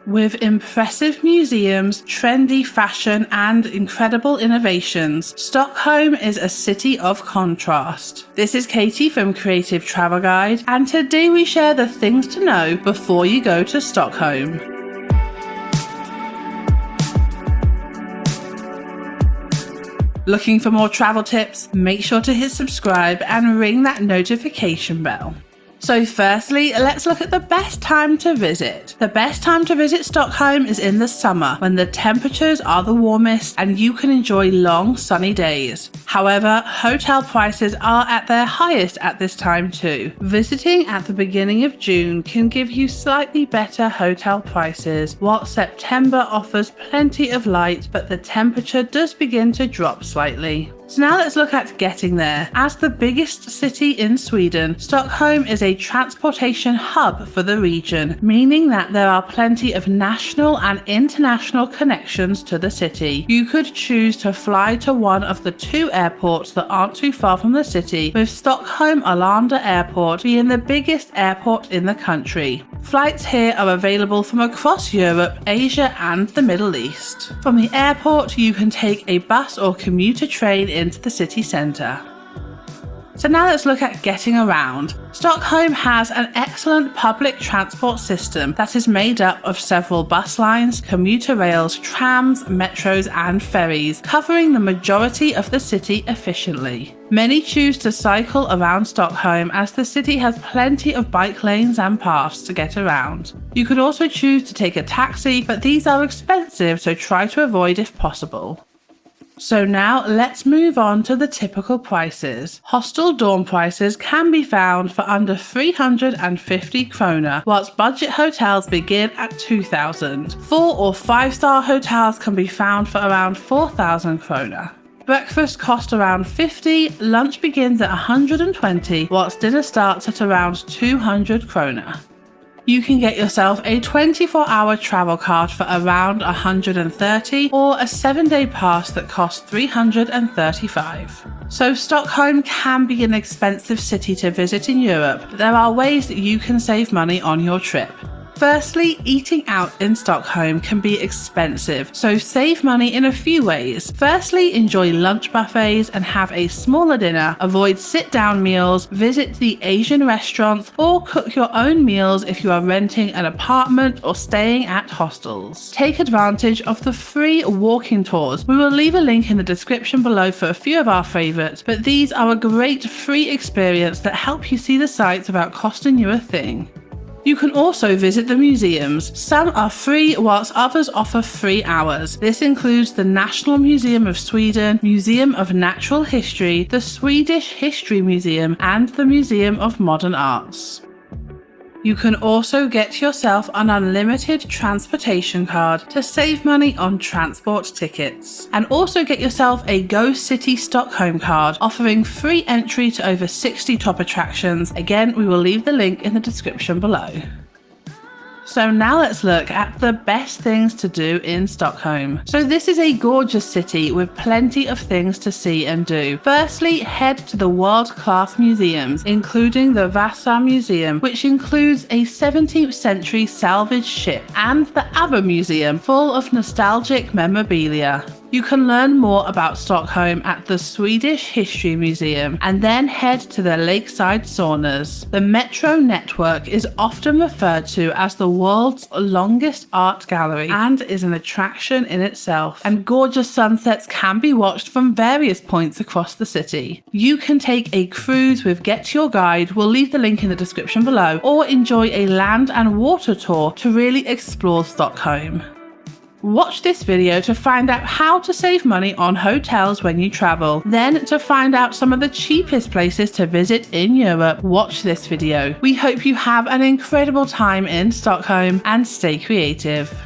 With impressive museums, trendy fashion, and incredible innovations, Stockholm is a city of contrast. This is Katie from Creative Travel Guide, and today we share the things to know before you go to Stockholm. Looking for more travel tips? Make sure to hit subscribe and ring that notification bell. So firstly, let's look at the best time to visit. The best time to visit Stockholm is in the summer, when the temperatures are the warmest and you can enjoy long sunny days. However, hotel prices are at their highest at this time too. Visiting at the beginning of June can give you slightly better hotel prices, while September offers plenty of light, but the temperature does begin to drop slightly. So now let's look at getting there. As the biggest city in Sweden, Stockholm is a transportation hub for the region, meaning that there are plenty of national and international connections to the city. You could choose to fly to one of the two airports that aren't too far from the city, with Stockholm Arlanda Airport being the biggest airport in the country. Flights here are available from across Europe, Asia, and the Middle East. From the airport, you can take a bus or commuter train into the city centre. So now let's look at getting around. Stockholm has an excellent public transport system that is made up of several bus lines, commuter rails, trams, metros, and ferries, covering the majority of the city efficiently. Many choose to cycle around Stockholm as the city has plenty of bike lanes and paths to get around. You could also choose to take a taxi, but these are expensive, so try to avoid if possible. So now let's move on to the typical prices. Hostel dorm prices can be found for under 350 krona, whilst budget hotels begin at 2,000. 4 or 5-star hotels can be found for around 4,000 krona. Breakfast costs around 50, lunch begins at 120, whilst dinner starts at around 200 krona. You can get yourself a 24-hour travel card for around 130 or a 7-day pass that costs 335. So Stockholm can be an expensive city to visit in Europe, but there are ways that you can save money on your trip. Firstly, eating out in Stockholm can be expensive, so save money in a few ways. Firstly, enjoy lunch buffets and have a smaller dinner, avoid sit-down meals, visit the Asian restaurants, or cook your own meals if you are renting an apartment or staying at hostels. Take advantage of the free walking tours. We will leave a link in the description below for a few of our favourites, but these are a great free experience that help you see the sights without costing you a thing. You can also visit the museums. Some are free whilst others offer free hours. This includes the National Museum of Sweden, Museum of Natural History, the Swedish History Museum, and the Museum of Modern Arts. You can also get yourself an unlimited transportation card to save money on transport tickets. And also get yourself a Go City Stockholm card offering free entry to over 60 top attractions. Again, we will leave the link in the description below. So now let's look at the best things to do in Stockholm. So this is a gorgeous city with plenty of things to see and do. Firstly, head to the world-class museums, including the Vasa Museum, which includes a 17th century salvage ship, and the ABBA Museum, full of nostalgic memorabilia. You can learn more about Stockholm at the Swedish History Museum and then head to the lakeside saunas. The Metro network is often referred to as the world's longest art gallery and is an attraction in itself. And gorgeous sunsets can be watched from various points across the city. You can take a cruise with Get Your Guide, we'll leave the link in the description below, or enjoy a land and water tour to really explore Stockholm. Watch this video to find out how to save money on hotels when you travel. Then, to find out some of the cheapest places to visit in Europe, watch this video. We hope you have an incredible time in Stockholm and stay creative.